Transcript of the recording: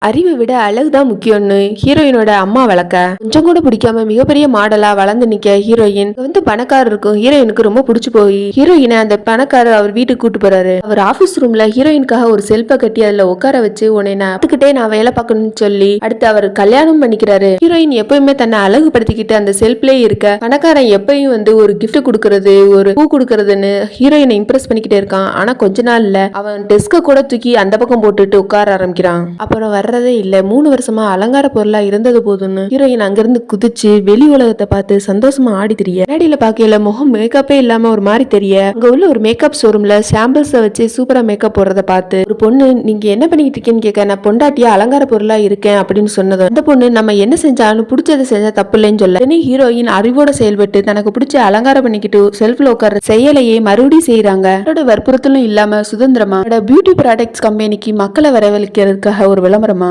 அறிவை விட அழகுதான் முக்கியம்னு ஹீரோயினோட அம்மா வளர்க்க கொஞ்சம் கூட பிடிக்காம மிகப்பெரிய மாடலா வளர்ந்து நிக்க ஹீரோயின் பணக்காரர் இருக்கும். ஹீரோயினுக்கு ரொம்ப பிடிச்சு போய் ஹீரோயினை அந்த பணக்காரர் அவர் வீட்டுக்கு கூட்டு போறாரு. அவர் ஆபீஸ் ரூம்ல ஹீரோயினுக்காக ஒரு செல்ஃபை கட்டி அதுல உட்கார வச்சு உன்னை நான் வேலை பார்க்கணும்னு சொல்லி அடுத்து அவர் கல்யாணம் பண்ணிக்கிறாரு. ஹீரோயின் எப்பயுமே தன்னை அழகுபடுத்திக்கிட்டு அந்த செல்ஃப்லயே இருக்க பணக்காரன் எப்பயும் ஒரு கிஃப்ட் கொடுக்கறது ஒரு பூ கொடுக்கறதுன்னு ஹீரோயினை இம்ப்ரெஸ் பண்ணிக்கிட்டே இருக்கான். ஆனா கொஞ்ச நாள்ல அவன் டெஸ்க கூட தூக்கி அந்த பக்கம் போட்டுட்டு உட்கார ஆரம்பிக்கிறான். அப்புறம் வர்றதே இல்ல. 3 வருஷமா அலங்கார பொருளா இருந்தது போதுன்னு ஹீரோயின் அங்கிருந்து குதிச்சு வெளி உலகத்தை பார்த்து சந்தோஷமா ஆடி தெரிய கண்ணாடியில பாக்கையில முகம் மேக்கப்பே இல்லாம ஒரு மாதிரி தெரிய அங்க உள்ள ஒரு மேக்கப் ஷோரூம்ல சாம்பிள்ஸ வச்சு சூப்பரா மேக்கப் போடுறத பார்த்து ஒரு பொண்ணு நீங்க என்ன பண்ணிட்டு இருக்கீங்கன்னு கேட்க நான் பொண்டாட்டியா அலங்கார பொருளா இருக்கேன் அப்படின்னு சொன்னது அந்த பொண்ணு நம்ம என்ன செஞ்சாலும் பிடிச்சதை செஞ்சா தப்பு இல்லைன்னு சொல்ல ஹீரோயின் அறிவோட செயல்பட்டு தனக்கு பிடிச்ச அலங்காரம் பண்ணிக்கிட்டு செல்ஃப்ல உட்கார செயலையே மறுபடியும் செய்யறாங்க. வற்புறுத்தலும் இல்லாம சுதந்திரமா பியூட்டி ப்ராடக்ட்ஸ் கம்பெனிக்கு மக்களை வரவழைக்கிறதுக்காக ஒரு விளம்பரமா